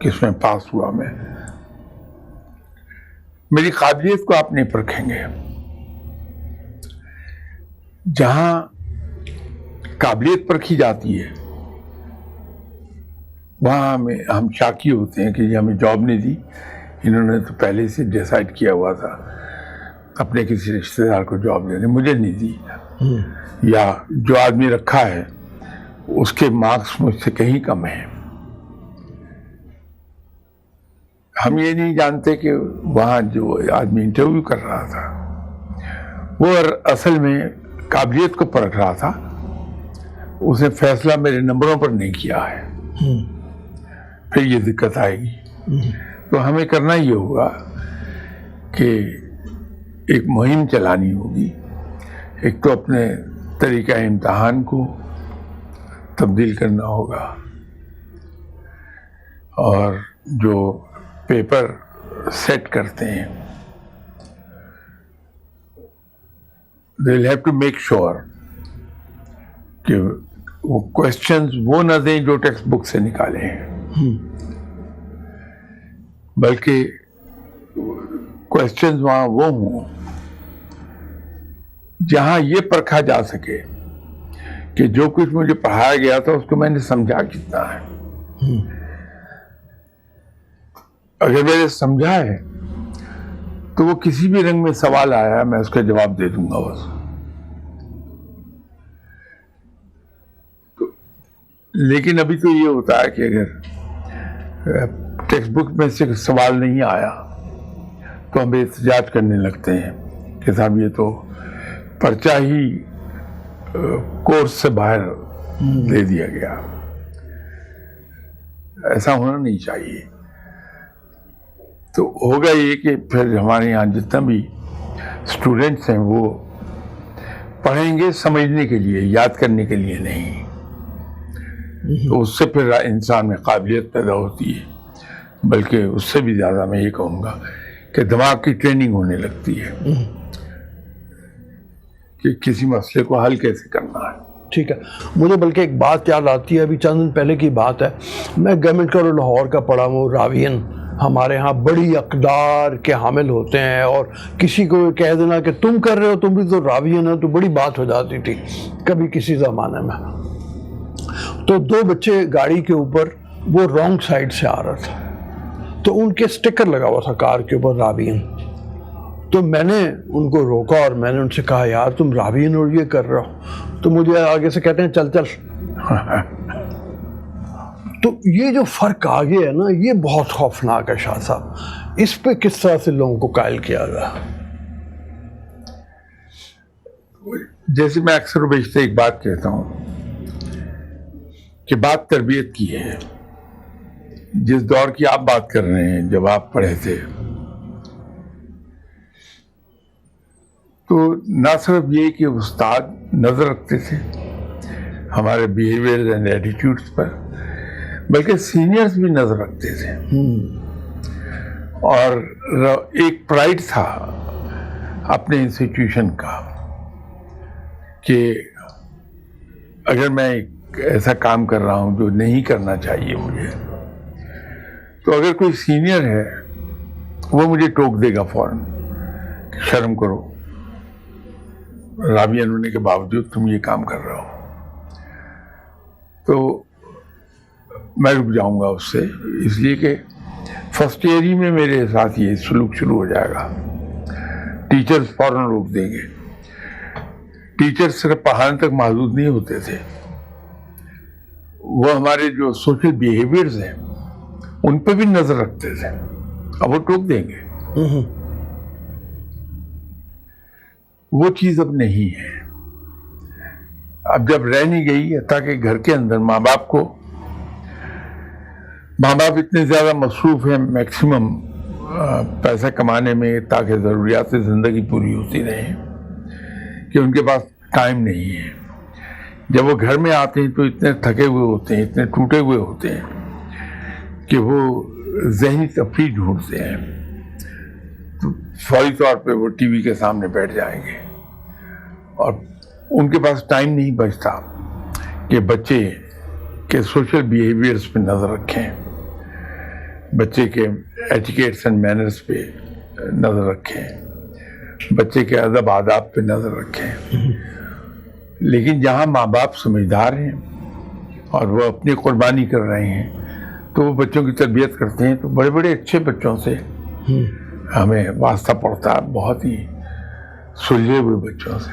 کس میں پاس ہوا میں. میری قابلیت کو آپ نہیں پرکھیں گے. جہاں قابلیت پرکھی جاتی ہے وہاں ہم شاکی ہوتے ہیں کہ یہ ہمیں جاب نہیں دی, انہوں نے تو پہلے سے ڈیسائیڈ کیا ہوا تھا اپنے کسی رشتہ دار کو جاب دینے, مجھے نہیں دی. یا جو آدمی رکھا ہے اس کے مارکس مجھ سے کہیں کم ہیں. ہم یہ نہیں جانتے کہ وہاں جو آدمی انٹرویو کر رہا تھا وہ اصل میں قابلیت کو پرکھ رہا تھا, اس نے فیصلہ میرے نمبروں پر نہیں کیا ہے. پھر یہ دقت آئے گی. تو ہمیں کرنا یہ ہوگا کہ ایک مہم چلانی ہوگی. ایک تو اپنے طریقہ امتحان کو تبدیل کرنا ہوگا, اور جو پیپر سیٹ کرتے ہیں they will have to make sure کہ وہ کوشچنز وہ نہ دیں جو ٹیکسٹ بک سے نکالے ہیں, بلکہ کوشچنز وہاں وہ ہوں جہاں یہ پرکھا جا سکے کہ جو کچھ مجھے پڑھایا گیا تھا اس کو میں نے سمجھا کتنا ہے. اگر میں نے سمجھا ہے تو وہ کسی بھی رنگ میں سوال آیا میں اس کا جواب دے دوں گا بس. لیکن ابھی تو یہ ہوتا ہے کہ اگر ٹیکسٹ بک میں سے سوال نہیں آیا تو ہم احتجاج کرنے لگتے ہیں کہ صاحب یہ تو پرچہ ہی کورس سے باہر دے دیا گیا. ایسا ہونا نہیں چاہیے. تو ہوگا یہ کہ پھر ہمارے یہاں جتنا بھی اسٹوڈنٹس ہیں وہ پڑھیں گے سمجھنے کے لیے, یاد کرنے کے لیے نہیں. تو اس سے پھر انسان میں قابلیت پیدا ہوتی ہے, بلکہ اس سے بھی زیادہ میں یہ کہوں گا کہ دماغ کی ٹریننگ ہونے لگتی ہے کہ کسی مسئلے کو حل کیسے کرنا ہے. ٹھیک ہے, مجھے بلکہ ایک بات یاد آتی ہے, ابھی چند دن پہلے کی بات ہے, میں گورنمنٹ کالج لاہور کا پڑھا ہوں. راوین ہمارے ہاں بڑی اقدار کے حامل ہوتے ہیں, اور کسی کو کہہ دینا کہ تم کر رہے ہو تم بھی تو راوین ہو تو بڑی بات ہو جاتی تھی کبھی کسی زمانے میں. تو دو بچے گاڑی کے اوپر وہ رانگ سائڈ سے آ رہا تھا, تو ان کے سٹیکر لگا ہوا تھا کار کے اوپر راوین. تو میں نے ان کو روکا اور میں نے ان سے کہا یار تم راوین اور یہ کر رہے ہو, تو مجھے آگے سے کہتے ہیں چل چل. تو یہ جو فرق آگے ہے نا یہ بہت خوفناک ہے شاہ صاحب, اس پہ کس طرح سے لوگوں کو قائل کیا گیا؟ جیسے میں اکثر و بیشتر ایک بات کہتا ہوں کہ بات تربیت کی ہے. جس دور کی آپ بات کر رہے ہیں جب آپ پڑھے تھے تو نہ صرف یہ کہ استاد نظر رکھتے تھے ہمارے بیہیویئر اینڈ ایٹیٹیوڈس پر, بلکہ سینئرز بھی نظر رکھتے تھے. اور ایک پرائڈ تھا اپنے انسٹیٹیوشن کا کہ اگر میں ایک ایسا کام کر رہا ہوں جو نہیں کرنا چاہیے مجھے, تو اگر کوئی سینئر ہے وہ مجھے ٹوک دے گا فوراً کہ شرم کرو, راوین ہونے کے باوجود تم یہ کام کر رہے ہو. تو میں رک جاؤں گا اس سے, اس لیے کہ فرسٹ ایئر ہی میں میرے ساتھ یہ سلوک شروع ہو جائے گا. ٹیچرز فوراً روک دیں گے. ٹیچر صرف پڑھانے تک محدود نہیں ہوتے تھے, وہ ہمارے جو سوشل بیہیویئرز ہیں ان پہ بھی نظر رکھتے تھے. اب وہ ٹوک دیں گے. وہ چیز اب نہیں ہے. اب جب رہ نہیں گئی, تاکہ گھر کے اندر ماں باپ اتنے زیادہ مصروف ہیں میکسیمم پیسہ کمانے میں تاکہ ضروریات زندگی پوری ہوتی رہے, کہ ان کے پاس ٹائم نہیں ہے. جب وہ گھر میں آتے ہیں تو اتنے تھکے ہوئے ہوتے ہیں, اتنے ٹوٹے ہوئے ہوتے ہیں کہ وہ ذہنی تفریح ڈھونڈتے ہیں. تو فوری طور پہ وہ ٹی وی کے سامنے بیٹھ جائیں گے, اور ان کے پاس ٹائم نہیں بچتا کہ بچے کے سوشل بیہیویئرز پہ نظر رکھیں. بچے کے ایٹیکیٹس اینڈ مینرز پہ نظر رکھیں، بچے کے ادب آداب پہ نظر رکھیں. لیکن جہاں ماں باپ سمجھدار ہیں اور وہ اپنی قربانی کر رہے ہیں تو وہ بچوں کی تربیت کرتے ہیں، تو بڑے بڑے اچھے بچوں سے ہمیں واسطہ پڑتا ہے، بہت ہی سلجھے ہوئے بچوں سے.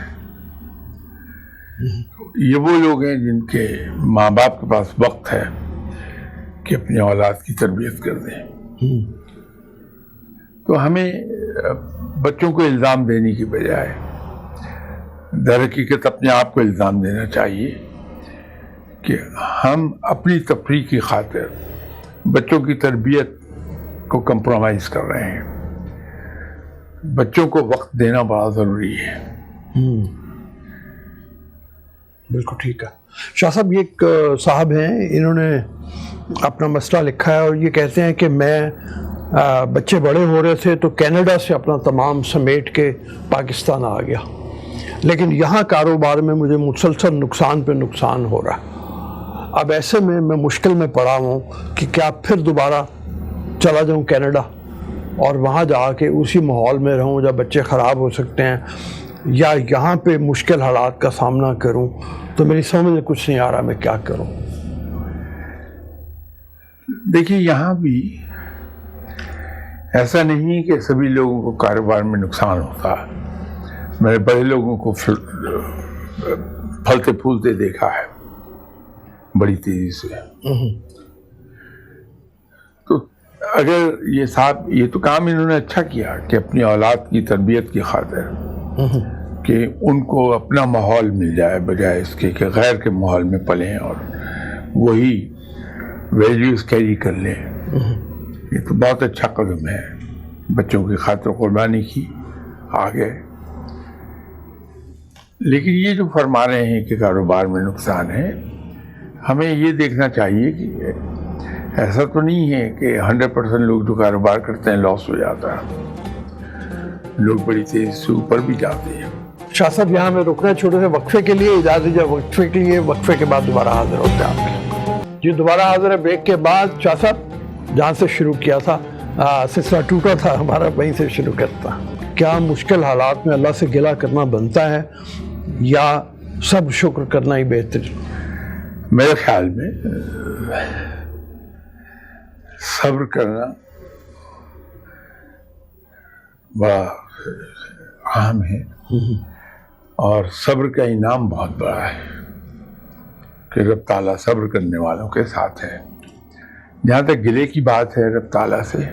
یہ وہ لوگ ہیں جن کے ماں باپ کے پاس وقت ہے کہ اپنی اولاد کی تربیت کر دیں. تو ہمیں بچوں کو الزام دینے کی بجائے در حقیقت اپنے آپ کو الزام دینا چاہیے کہ ہم اپنی تفریح کی خاطر بچوں کی تربیت کو کمپرومائز کر رہے ہیں. بچوں کو وقت دینا بڑا ضروری ہے. بالکل ٹھیک ہے. شاہ صاحب، یہ ایک صاحب ہیں، انہوں نے اپنا مسئلہ لکھا ہے اور یہ کہتے ہیں کہ میں بچے بڑے ہو رہے تھے تو کینیڈا سے اپنا تمام سمیٹ کے پاکستان آ گیا، لیکن یہاں کاروبار میں مجھے مسلسل نقصان پہ نقصان ہو رہا ہے. اب ایسے میں مشکل میں پڑا ہوں کہ کیا پھر دوبارہ چلا جاؤں کینیڈا اور وہاں جا کے اسی ماحول میں رہوں جب بچے خراب ہو سکتے ہیں، یا یہاں پہ مشکل حالات کا سامنا کروں. تو میری سمجھ میں کچھ نہیں آ رہا میں کیا کروں. دیکھیے، یہاں بھی ایسا نہیں کہ سبھی لوگوں کو کاروبار میں نقصان ہوتا ہے. میں نے بڑے لوگوں کو پھلتے پھولتے دیکھا ہے بڑی تیزی سے. تو اگر یہ صاحب، یہ تو کام انہوں نے اچھا کیا کہ اپنی اولاد کی تربیت کی خاطر کہ ان کو اپنا ماحول مل جائے بجائے اس کے کہ غیر کے ماحول میں پلیں اور وہی ویلیوز کیری کر لیں. یہ تو بہت اچھا قدم ہے. بچوں کی خاطر قربانی کی، آگے. لیکن یہ جو فرما رہے ہیں کہ کاروبار میں نقصان ہے، ہمیں یہ دیکھنا چاہیے کہ ایسا تو نہیں ہے کہ 100% لوگ جو کاروبار کرتے ہیں لاس ہو جاتا ہے. لوگ بڑی تیزی سے اوپر بھی جاتے ہیں. شاہ صاحب، یہاں میں رکنا چھوٹے سے وقفے کے لیے اجازت دیجیے. وقفے کے لیے، وقفے کے بعد دوبارہ حاضر ہوتے ہیں آپ کے. جی دوبارہ حاضر ہے بریک کے بعد. شاہ صاحب، جہاں سے شروع کیا تھا، سلسلہ ٹوٹا تھا ہمارا، وہیں سے شروع کرتا. کیا مشکل حالات میں اللہ سے گلہ کرنا بنتا ہے یا سب شکر کرنا ہی بہتر؟ میرے خیال میں صبر کرنا بڑا اہم ہے، اور صبر کا انعام بہت بڑا ہے کہ رب تعالیٰ صبر کرنے والوں کے ساتھ ہے. جہاں تک گلے کی بات ہے رب تعالیٰ سے،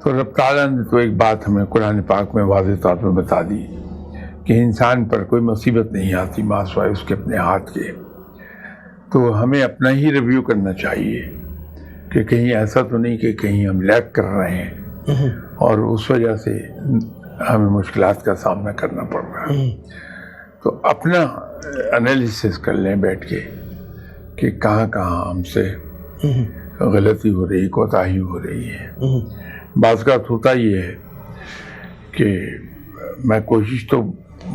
تو رب تعالیٰ نے تو ایک بات ہمیں قرآن پاک میں واضح طور پر بتا دی کہ انسان پر کوئی مصیبت نہیں آتی ماں سوائے اس کے اپنے ہاتھ کے. تو ہمیں اپنا ہی ریویو کرنا چاہیے کہ کہیں ایسا تو نہیں کہ کہیں ہم لیک کر رہے ہیں اور اس وجہ سے ہمیں مشکلات کا سامنا کرنا پڑ رہا ہے. تو اپنا انالیسس کر لیں بیٹھ کے کہ کہاں کہاں ہم سے غلطی ہو رہی، کوتاہی ہو رہی ہے. بعض کا ہوتا یہ ہے کہ میں کوشش تو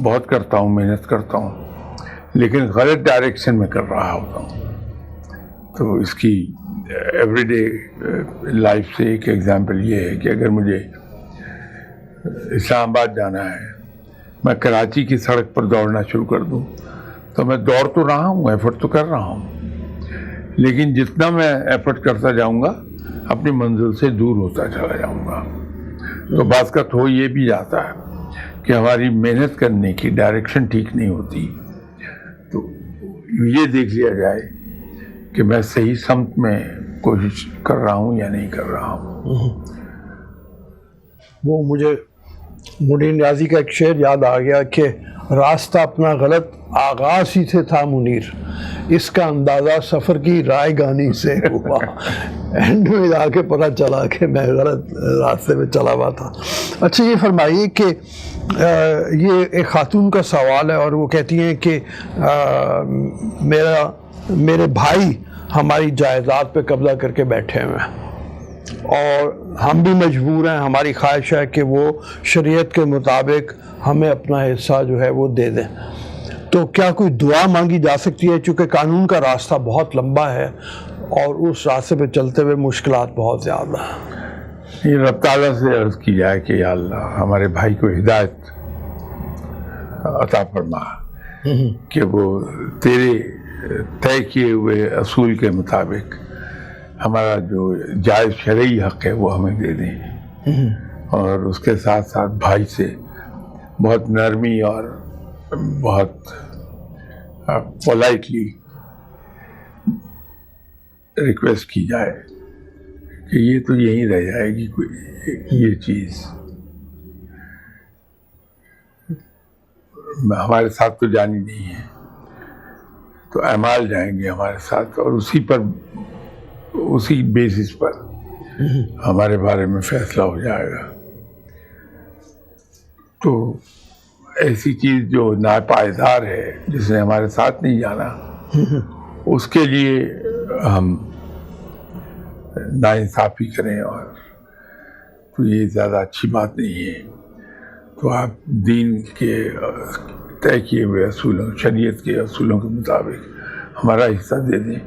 بہت کرتا ہوں، محنت کرتا ہوں، لیکن غلط ڈائریکشن میں کر رہا ہوتا ہوں. تو اس کی ایوری ڈے لائف سے ایک ایگزامپل یہ ہے کہ اگر مجھے اسلام آباد جانا ہے، میں کراچی کی سڑک پر دوڑنا شروع کر دوں تو میں دوڑ تو رہا ہوں، ایفرٹ تو کر رہا ہوں، لیکن جتنا میں ایفرٹ کرتا جاؤں گا اپنی منزل سے دور ہوتا چلا جاؤں گا. تو بعض کا تو یہ بھی جاتا ہے کہ ہماری محنت کرنے کی ڈائریکشن ٹھیک نہیں ہوتی. تو یہ دیکھ لیا جائے کہ میں صحیح سمت میں کوشش کر رہا ہوں یا نہیں کر رہا ہوں. وہ مجھے منیر نیازی کا ایک شعر یاد آ گیا کہ راستہ اپنا غلط آغاز ہی سے تھا منیر، اس کا اندازہ سفر کی رائے گانی سے ہوا. اینڈ میں آ کے پتہ چلا کہ میں غلط راستے میں چلا ہوا تھا. اچھا یہ فرمائیے کہ یہ ایک خاتون کا سوال ہے اور وہ کہتی ہیں کہ میرے بھائی ہماری جائیداد پہ قبضہ کر کے بیٹھے ہوئے ہیں اور ہم بھی مجبور ہیں، ہماری خواہش ہے کہ وہ شریعت کے مطابق ہمیں اپنا حصہ جو ہے وہ دے دیں. تو کیا کوئی دعا مانگی جا سکتی ہے؟ چونکہ قانون کا راستہ بہت لمبا ہے اور اس راستے پہ چلتے ہوئے مشکلات بہت زیادہ ہیں۔ یہ رب تعالیٰ سے عرض کی جائے کہ یا اللہ ہمارے بھائی کو ہدایت عطا فرما کہ وہ تیرے طے کیے ہوئے اصول کے مطابق ہمارا جو جائز شرعی حق ہے وہ ہمیں دے دیں، اور اس کے ساتھ ساتھ بھائی سے بہت نرمی اور بہت پولائٹلی ریکویسٹ کی جائے کہ یہ تو یہیں رہ جائے گی یہ چیز، ہمارے ساتھ تو جانی نہیں ہے، تو اعمال جائیں گے ہمارے ساتھ، اور اسی بیسس پر ہمارے بارے میں فیصلہ ہو جائے گا۔ تو ایسی چیز جو ناپائیدار ہے، جس نے ہمارے ساتھ نہیں جانا، اس کے لیے ہم ناانصافی کریں، اور تو یہ زیادہ اچھی بات نہیں ہے۔ تو آپ دین کے طے کیے ہوئے اصولوں، شریعت کے اصولوں کے مطابق ہمارا حصہ دے دیں۔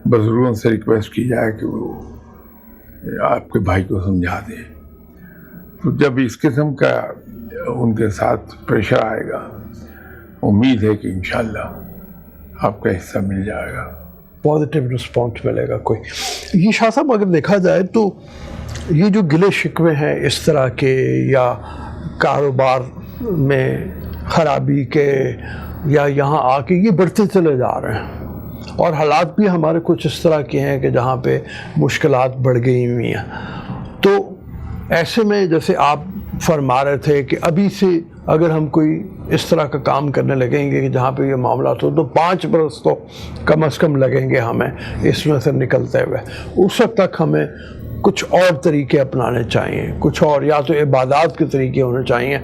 بزرگوں سے ریکویسٹ کی جائے کہ وہ آپ کے بھائی کو سمجھا دیں۔ تو جب اس قسم کا ان کے ساتھ پریشر آئے گا، امید ہے کہ انشاءاللہ آپ کا حصہ مل جائے گا، پازیٹیو رسپانس ملے گا کوئی۔ یہ شاہ صاحب اگر دیکھا جائے تو یہ جو گلے شکوے ہیں اس طرح کے، یا کاروبار میں خرابی کے، یا یہاں آ کے یہ بڑھتے چلے جا رہے ہیں، اور حالات بھی ہمارے کچھ اس طرح کے ہیں کہ جہاں پہ مشکلات بڑھ گئی ہوئی ہیں۔ تو ایسے میں جیسے آپ فرما رہے تھے کہ ابھی سے اگر ہم کوئی اس طرح کا کام کرنے لگیں گے کہ جہاں پہ یہ معاملات ہو، تو 5 برس تو کم از کم لگیں گے ہمیں اس میں سے نکلتے ہوئے۔ اس وقت تک ہمیں کچھ اور طریقے اپنانے چاہیے، کچھ اور، یا تو عبادات کے طریقے ہونے چاہیے۔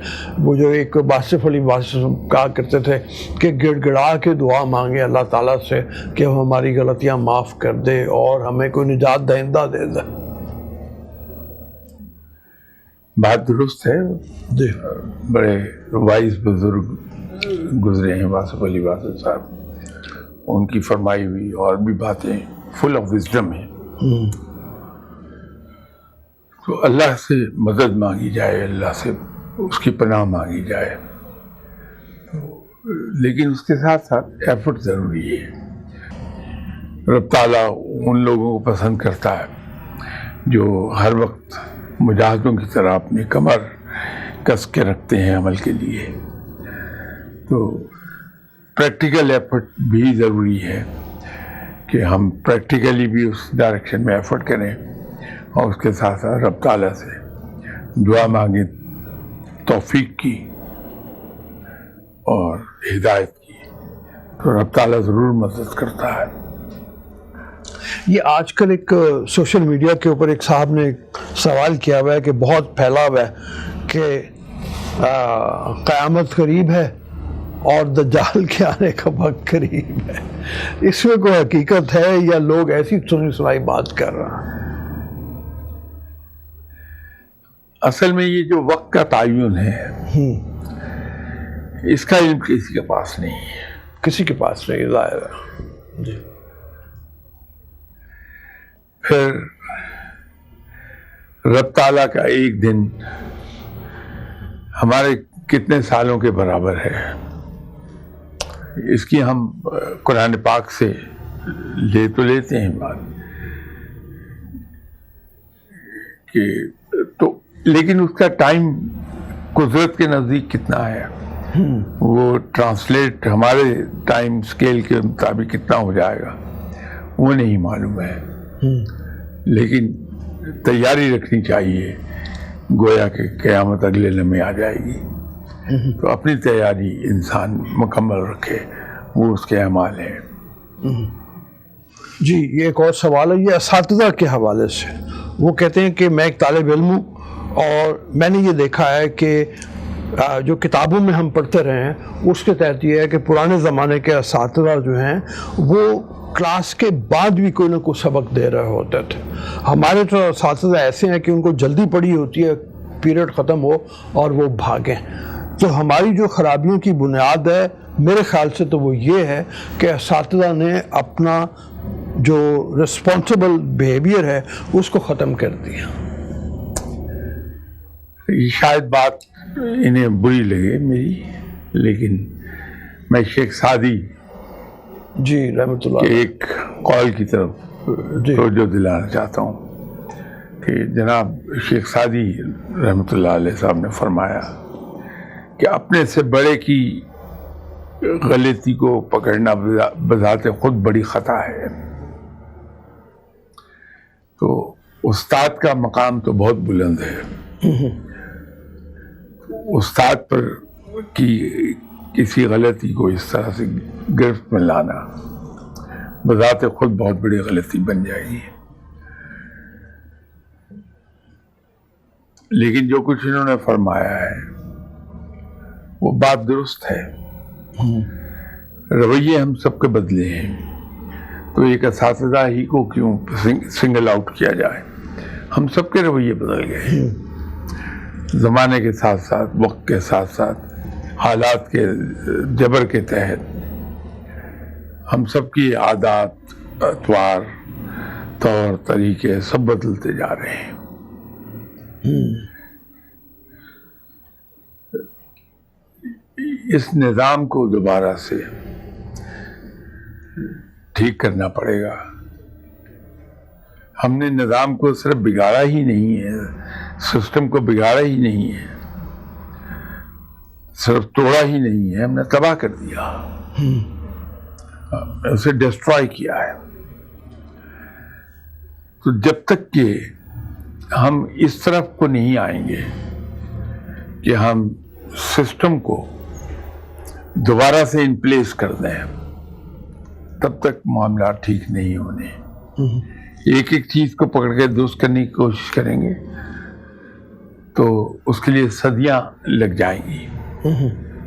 وہ جو ایک واصف علی واصف کہا کرتے تھے کہ گڑ گڑا کے دعا مانگے اللہ تعالیٰ سے کہ وہ ہماری غلطیاں معاف کر دے اور ہمیں کوئی نجات دہندہ دے دے۔ بات درست ہے، جی بڑے وائز بزرگ گزرے ہیں واصف علی واصف صاحب، ان کی فرمائی ہوئی اور بھی باتیں فل آف وزڈم ہیں۔ تو اللہ سے مدد مانگی جائے، اللہ سے اس کی پناہ مانگی جائے، لیکن اس کے ساتھ ساتھ ایفرٹ ضروری ہے۔ رب تعالیٰ ان لوگوں کو پسند کرتا ہے جو ہر وقت مجاہدوں کی طرح اپنی کمر کس کے رکھتے ہیں عمل کے لیے۔ تو پریکٹیکل ایفرٹ بھی ضروری ہے کہ ہم پریکٹیکلی بھی اس ڈائریکشن میں ایفرٹ کریں، اور اس کے ساتھ ساتھ رب تعالیٰ سے دعا مانگیں توفیق کی اور ہدایت کی، تو رب تعالیٰ ضرور مدد کرتا ہے۔ یہ آج کل ایک سوشل میڈیا کے اوپر ایک صاحب نے ایک سوال کیا ہوا ہے کہ بہت پھیلا ہوا ہے کہ قیامت قریب ہے اور دجال کے آنے کا وقت قریب ہے۔ اس میں کوئی حقیقت ہے یا لوگ ایسی سنی سنائی بات کر رہے ہیں؟ اصل میں یہ جو وقت کا تعین ہے، اس کا علم کسی کے پاس نہیں ہے، کسی کے پاس نہیں، ظاہر ہے۔ جی پھر رب تعالیٰ کا ایک دن ہمارے کتنے سالوں کے برابر ہے، اس کی ہم قرآن پاک سے لے تو لیتے ہیں بات کہ تو، لیکن اس کا ٹائم قدرت کے نزدیک کتنا ہے، وہ ٹرانسلیٹ ہمارے ٹائم سکیل کے مطابق کتنا ہو جائے گا وہ نہیں معلوم ہے، لیکن تیاری رکھنی چاہیے، گویا کہ قیامت اگلے لمحے آ جائے گی، تو اپنی تیاری انسان مکمل رکھے، وہ اس کے اعمال ہیں۔ جی یہ ایک اور سوال ہے، یہ اساتذہ کے حوالے سے۔ وہ کہتے ہیں کہ میں ایک طالب علم ہوں اور میں نے یہ دیکھا ہے کہ جو کتابوں میں ہم پڑھتے رہے ہیں اس کے تحت یہ ہے کہ پرانے زمانے کے اساتذہ جو ہیں وہ کلاس کے بعد بھی کوئی نہ کوئی سبق دے رہے ہوتے تھے۔ ہمارے تو اساتذہ ایسے ہیں کہ ان کو جلدی پڑھی ہوتی ہے، پیریڈ ختم ہو اور وہ بھاگیں۔ تو ہماری جو خرابیوں کی بنیاد ہے میرے خیال سے تو وہ یہ ہے کہ اساتذہ نے اپنا جو رسپانسبل بیہیویئر ہے اس کو ختم کر دیا. یہ شاید بات انہیں بری لگے میری، لیکن میں شیخ سعدی جی رحمۃ اللہ کے ایک قول کی طرف جی توجہ دلانا چاہتا ہوں کہ جناب شیخ سعدی رحمۃ اللہ علیہ صاحب نے فرمایا کہ اپنے سے بڑے کی غلطی کو پکڑنا بذات خود بڑی خطا ہے. تو استاد کا مقام تو بہت بلند ہے. استاد پر کی کسی غلطی کو اس طرح سے گرفت میں لانا بذات خود بہت بڑی غلطی بن جائے گی. لیکن جو کچھ انہوں نے فرمایا ہے وہ بات درست ہے. رویے ہم سب کے بدلے ہیں، تو ایک اساتذہ ہی کو کیوں سنگل آؤٹ کیا جائے. ہم سب کے رویے بدل گئے زمانے کے ساتھ ساتھ، وقت کے ساتھ ساتھ، حالات کے جبر کے تحت. ہم سب کی عادات، اطوار، طور طریقے سب بدلتے جا رہے ہیں. اس نظام کو دوبارہ سے ٹھیک کرنا پڑے گا. ہم نے نظام کو صرف بگاڑا ہی نہیں ہے، سسٹم کو بگاڑا ہی نہیں ہے، صرف توڑا ہی نہیں ہے، ہم نے تباہ کر دیا، اسے ڈسٹرائے کیا ہے. تو جب تک کہ ہم اس طرف کو نہیں آئیں گے کہ ہم سسٹم کو دوبارہ سے ان پلیس کر دیں، تب تک معاملات ٹھیک نہیں ہونے. ایک ایک چیز کو پکڑ کے درست کرنے کی کوشش کریں گے تو اس کے لیے صدیاں لگ جائیں گی.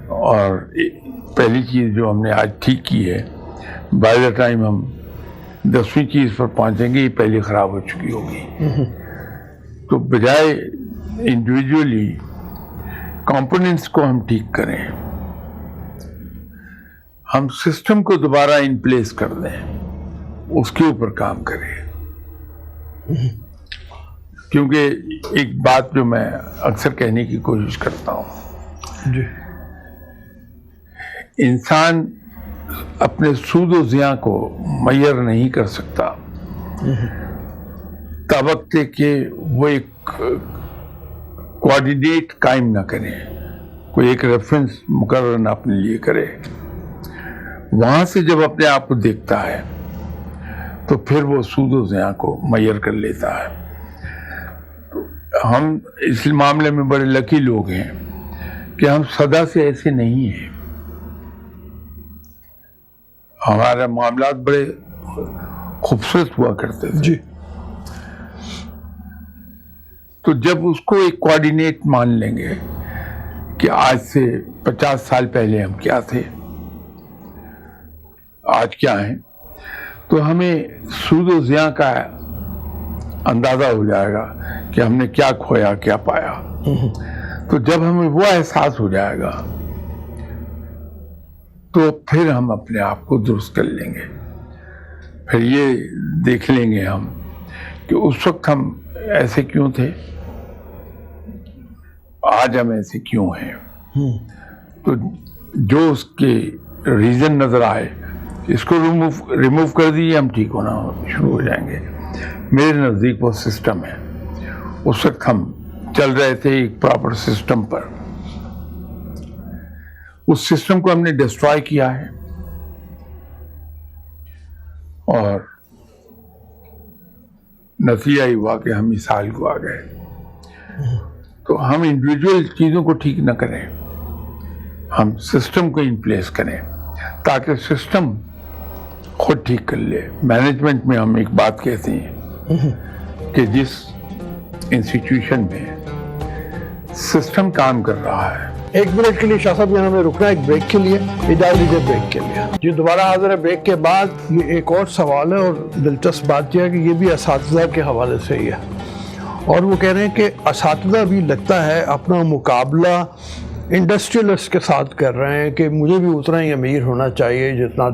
اور پہلی چیز جو ہم نے آج ٹھیک کی ہے، بائی دا ٹائم ہم 10ویں چیز پر پہنچیں گے یہ پہلی خراب ہو چکی ہوگی. تو بجائے انڈیویجولی کمپوننٹس کو ہم ٹھیک کریں، ہم سسٹم کو دوبارہ ان پلیس کر دیں، اس کے اوپر کام کریں. کیونکہ ایک بات جو میں اکثر کہنے کی کوشش کرتا ہوں، جی انسان اپنے سود و زیاں کو معیر نہیں کر سکتا تب وقت کہ وہ ایک کوآرڈینیٹ قائم نہ کرے، کوئی ایک ریفرنس مقرر نہ اپنے لیے کرے. وہاں سے جب اپنے آپ کو دیکھتا ہے تو پھر وہ سود و زیاں کو معیر کر لیتا ہے. ہم اس معاملے میں بڑے لکی لوگ ہیں کہ ہم سدا سے ایسے نہیں ہیں. ہمارے معاملات بڑے خوبصورت ہوا کرتے تھے. جی تو جب اس کو ایک کوآرڈینیٹ مان لیں گے کہ آج سے 50 سال پہلے ہم کیا تھے، آج کیا ہیں، تو ہمیں سود و زیاں کا اندازہ ہو جائے گا کہ ہم نے کیا کھویا کیا پایا. تو جب ہمیں وہ احساس ہو جائے گا تو پھر ہم اپنے آپ کو درست کر لیں گے. پھر یہ دیکھ لیں گے ہم کہ اس وقت ہم ایسے کیوں تھے، آج ہم ایسے کیوں ہیں. تو جو اس کے ریزن نظر آئے اس کو ریموو کر دیجیے، ہم ٹھیک ہونا شروع ہو جائیں گے. میرے نزدیک وہ سسٹم ہے. اس وقت ہم چل رہے تھے ایک پراپر سسٹم پر، اس سسٹم کو ہم نے ڈسٹرائے کیا ہے اور نتیجہ ہی ہوا کہ ہم مثال کو آ گئے. تو ہم انڈیویجول چیزوں کو ٹھیک نہ کریں، ہم سسٹم کو ان پلیس کریں تاکہ سسٹم خود ٹھیک کر لے. مینجمنٹ میں ہم ایک بات کہتے ہیں کہ جس انسٹیٹیوشن میں سسٹم کام کر رہا ہے. ایک منٹ کے لیے شاہ صاحب یہاں ہمیں رکنا ہے، ایک بریک کے لیے، اجازت دیجیے بریک کے لیے. جی دوبارہ حاضر ہے بریک کے بعد. یہ ایک اور سوال ہے اور دلچسپ بات یہ ہے کہ یہ بھی اساتذہ کے حوالے سے ہی ہے، اور وہ کہہ رہے ہیں کہ اساتذہ بھی لگتا ہے اپنا مقابلہ انڈسٹریلسٹ کے ساتھ کر رہے ہیں کہ مجھے بھی اتنا ہی امیر ہونا چاہیے جتنا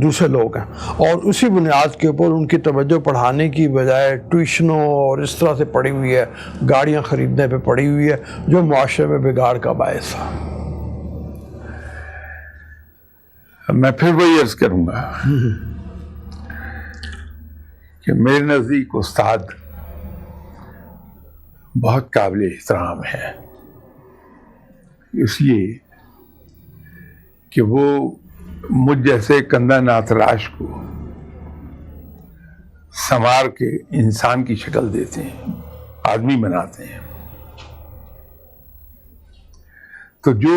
دوسرے لوگ ہیں، اور اسی بنیاد کے اوپر ان کی توجہ پڑھانے کی بجائے ٹیوشنوں اور اس طرح سے پڑی ہوئی ہے، گاڑیاں خریدنے پہ پڑی ہوئی ہے، جو معاشرے میں بگاڑ کا باعث ہے۔ میں پھر وہی عرض کروں گا کہ میرے نزدیک استاد بہت قابل احترام ہے، اس لیے کہ وہ مجھ جیسے کندہ ناتراش کو سنوار کے انسان کی شکل دیتے ہیں، آدمی بناتے ہیں۔ تو جو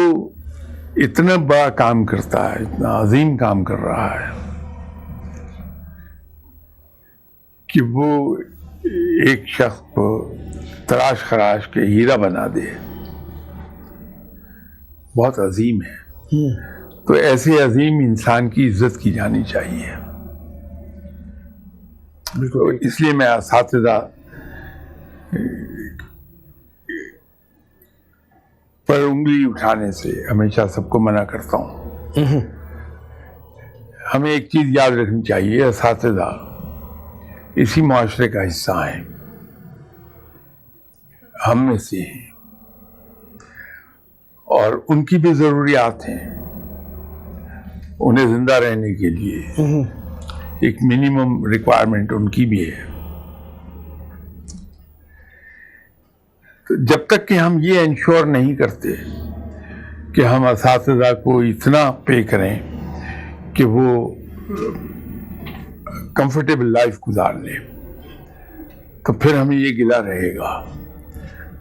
اتنا بڑا کام کرتا ہے، اتنا عظیم کام کر رہا ہے کہ وہ ایک شخص کو تراش خراش کے ہیرا بنا دے، بہت عظیم ہے۔ تو ایسے عظیم انسان کی عزت کی جانی چاہیے۔ اس لیے میں اساتذہ پر انگلی اٹھانے سے ہمیشہ سب کو منع کرتا ہوں۔ ہمیں ایک چیز یاد رکھنی چاہیے، اساتذہ اسی معاشرے کا حصہ ہیں، ہم میں سے ہیں، اور ان کی بھی ضروریات ہیں۔ انہیں زندہ رہنے کے لیے ایک منیمم ریکوائرمنٹ ان کی بھی ہے۔ تو جب تک کہ ہم یہ انشور نہیں کرتے کہ ہم اساتذہ کو اتنا پے کریں کہ وہ کمفرٹیبل لائف گزار لیں، تو پھر ہمیں یہ گلہ رہے گا۔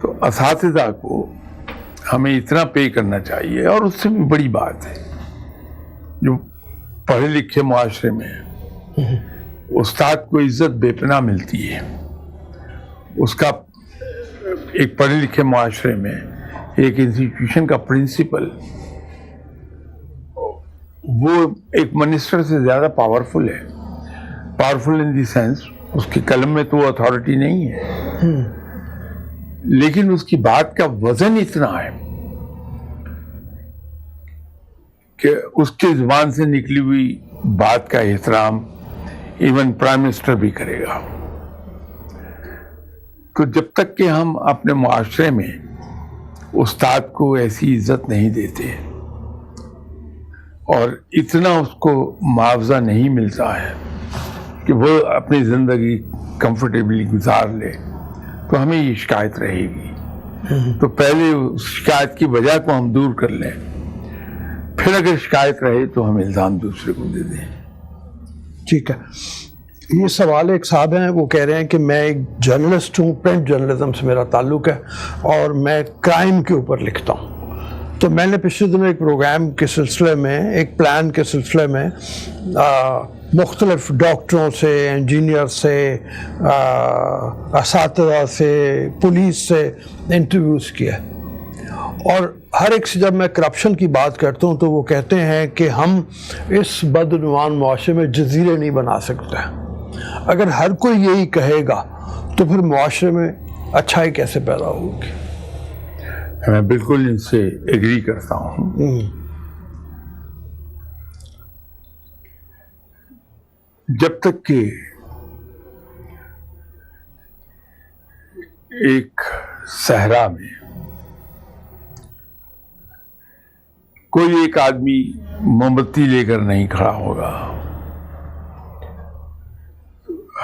تو اساتذہ کو ہمیں اتنا پے کرنا چاہیے، اور اس سے بھی بڑی بات ہے جو پڑھے لکھے معاشرے میں استاد کو عزت بے پناہ ملتی ہے۔ اس کا ایک پڑھے لکھے معاشرے میں ایک انسٹیٹیوشن کا پرنسپل وہ ایک منسٹر سے زیادہ پاورفل ہے، پاورفل ان دی سینس اس کے قلم میں تو اتھارٹی نہیں ہے، لیکن اس کی بات کا وزن اتنا ہے کہ اس کی زبان سے نکلی ہوئی بات کا احترام ایون پرائم منسٹر بھی کرے گا۔ تو جب تک کہ ہم اپنے معاشرے میں استاد کو ایسی عزت نہیں دیتے اور اتنا اس کو معاوضہ نہیں ملتا ہے کہ وہ اپنی زندگی کمفرٹیبلی گزار لے، تو ہمیں یہ شکایت رہے گی۔ تو پہلے اس شکایت کی وجہ کو ہم دور کر لیں، پھر اگر شکایت رہے تو ہم الزام دوسرے کو دے دیں۔ ٹھیک ہے، یہ سوال ایک صاحب ہیں، وہ کہہ رہے ہیں کہ میں ایک جرنلسٹ ہوں، پرنٹ جرنلزم سے میرا تعلق ہے، اور میں کرائم کے اوپر لکھتا ہوں۔ تو میں نے پچھلے دنوں ایک پروگرام کے سلسلے میں، ایک پلان کے سلسلے میں مختلف ڈاکٹروں سے، انجینئر سے، اساتذہ سے، پولیس سے انٹرویوز کیا، اور ہر ایک سے جب میں کرپشن کی بات کرتا ہوں تو وہ کہتے ہیں کہ ہم اس بدعنوان معاشرے میں جزیرے نہیں بنا سکتے۔ اگر ہر کوئی یہی کہے گا تو پھر معاشرے میں اچھائی کیسے پیدا ہوگی؟ میں بالکل ان سے ایگری کرتا ہوں۔ جب تک کہ ایک صحرا میں کوئی ایک آدمی موم بتی لے کر نہیں کھڑا ہوگا،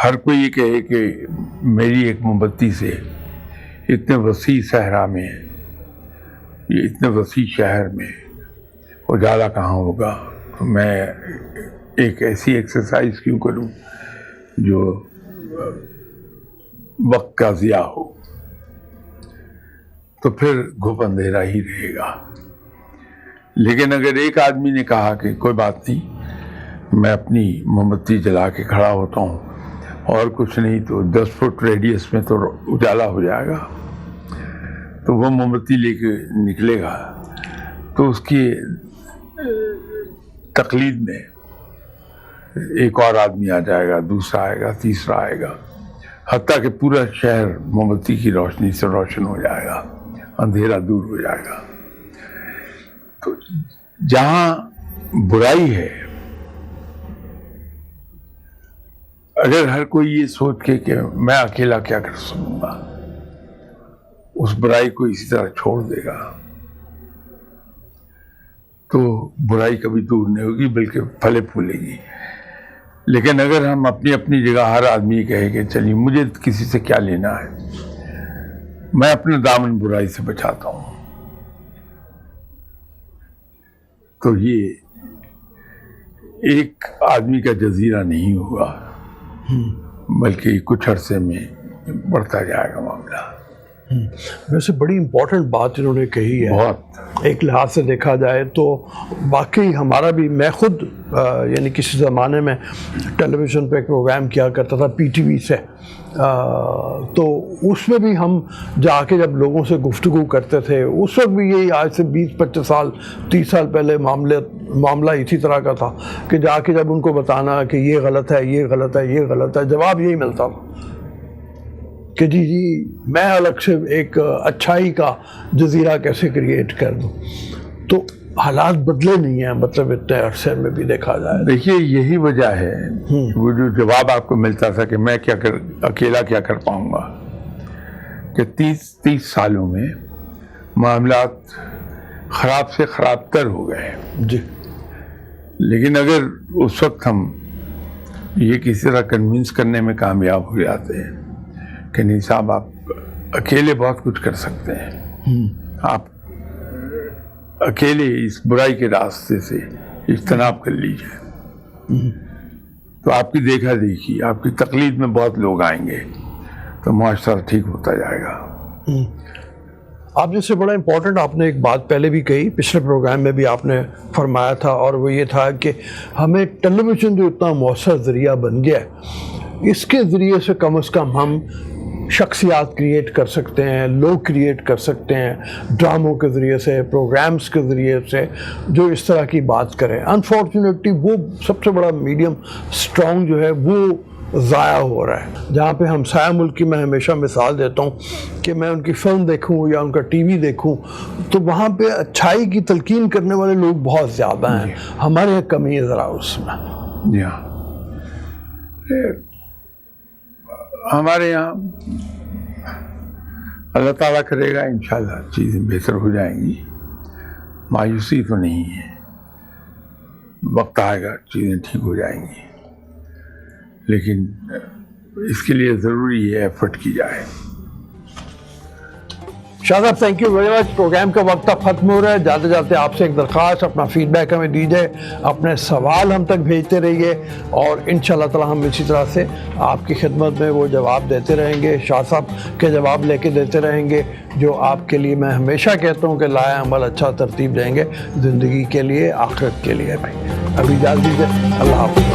ہر کوئی یہ کہے کہ میری ایک موم بتی سے اتنے وسیع صحرا میں، یہ اتنے وسیع شہر میں اجالا کہاں ہوگا، تو میں ایک ایسی ایکسرسائز کیوں کروں جو وقت کا ضیاع ہو، تو پھر گھپ اندھیرا ہی رہے گا۔ لیکن اگر ایک آدمی نے کہا کہ کوئی بات نہیں، میں اپنی موم بتی جلا کے کھڑا ہوتا ہوں، اور کچھ نہیں تو 10 فٹ ریڈیس میں تو اجالا ہو جائے گا، تو وہ موم بتی لے کے نکلے گا، تو اس کی تقلید میں ایک اور آدمی آ جائے گا، دوسرا آئے گا، تیسرا آئے گا، حتیٰ کہ پورا شہر موم بتی کی روشنی سے روشن ہو جائے گا، اندھیرا دور ہو جائے گا. تو جہاں برائی ہے، اگر ہر کوئی یہ سوچ کے کہ میں اکیلا کیا کر سکوں گا، اس برائی کو اسی طرح چھوڑ دے گا، تو برائی کبھی دور نہیں ہوگی بلکہ پھلے پھولے گی. لیکن اگر ہم اپنی اپنی جگہ ہر آدمی کہے کہ چلیے مجھے کسی سے کیا لینا ہے، میں اپنے دامن برائی سے بچاتا ہوں، تو یہ ایک آدمی کا جزیرہ نہیں ہوگا، بلکہ کچھ عرصے میں بڑھتا جائے گا معاملہ. ویسے بڑی امپورٹنٹ بات انہوں نے کہی ہے. بہت ایک لحاظ سے دیکھا جائے تو واقعی ہمارا بھی، میں خود یعنی کسی زمانے میں ٹیلی ویژن پہ ایک پروگرام کیا کرتا تھا پی ٹی وی سے، تو اس میں بھی ہم جا کے جب لوگوں سے گفتگو کرتے تھے، اس وقت بھی یہی آج سے 20-25 سال 30 سال پہلے معاملہ اسی طرح کا تھا کہ جا کے جب ان کو بتانا کہ یہ غلط ہے، یہ غلط ہے، یہ غلط ہے، جواب یہی ملتا تھا کہ جی میں الگ سے ایک اچھائی کا جزیرہ کیسے کریٹ کر دوں. تو حالات بدلے نہیں ہیں، مطلب اتنے عرصے میں بھی دیکھا جائے. دیکھیے یہی وجہ ہے، وہ جو جواب آپ کو ملتا تھا کہ میں اکیلا کیا کر پاؤں گا، کہ 30 سالوں میں معاملات خراب سے خراب تر ہو گئے. جی. لیکن اگر اس وقت ہم یہ کسی طرح کنونس کرنے میں کامیاب ہو جاتے ہیں کہ نہیں صاحب آپ اکیلے بہت کچھ کر سکتے ہیں، آپ اکیلے اس برائی کے راستے سے اجتناب کر لیجئے، تو آپ کی دیکھا دیکھی، آپ کی تقلید میں بہت لوگ آئیں گے، تو معاشرہ ٹھیک ہوتا جائے گا. آپ جیسے بڑا امپورٹنٹ آپ نے ایک بات پہلے بھی کہی، پچھلے پروگرام میں بھی آپ نے فرمایا تھا، اور وہ یہ تھا کہ ہمیں ٹیلی ویژن جو اتنا مؤثر ذریعہ بن گیا ہے، اس کے ذریعے سے کم از کم ہم شخصیات کریٹ کر سکتے ہیں، لوگ کریٹ کر سکتے ہیں، ڈراموں کے ذریعے سے، پروگرامز کے ذریعے سے جو اس طرح کی بات کریں. انفارچونیٹلی وہ سب سے بڑا میڈیم اسٹرانگ جو ہے وہ ضائع ہو رہا ہے. جہاں پہ ہمسایہ ملک کی میں ہمیشہ مثال دیتا ہوں کہ میں ان کی فلم دیکھوں یا ان کا ٹی وی دیکھوں تو وہاں پہ اچھائی کی تلقین کرنے والے لوگ بہت زیادہ ہیں. ہمارے یہاں کمی ہے ذرا اس میں. جی ہاں، ہمارے یہاں اللہ تعالیٰ کرے گا انشاءاللہ چیزیں بہتر ہو جائیں گی. مایوسی تو نہیں ہے، وقت آئے گا چیزیں ٹھیک ہو جائیں گی، لیکن اس کے لیے ضروری ہے ایفرٹ کی جائے. شاہ صاحب thank you very much. Programme کا وقت اب ختم ہو رہا ہے. جاتے جاتے آپ سے ایک درخواست، اپنا فیڈ بیک ہمیں دیجیے، اپنے سوال ہم تک بھیجتے رہیے، اور انشاءاللہ تعالی ہم اسی طرح سے آپ کی خدمت میں وہ جواب دیتے رہیں گے، شاہ صاحب کے جواب لے کے دیتے رہیں گے، جو آپ کے لیے میں ہمیشہ کہتا ہوں کہ لائے عمل اچھا ترتیب دیں گے زندگی کے لیے، آخرت کے لیے بھی. ابھی اجازت دیجیے، اللہ حافظ.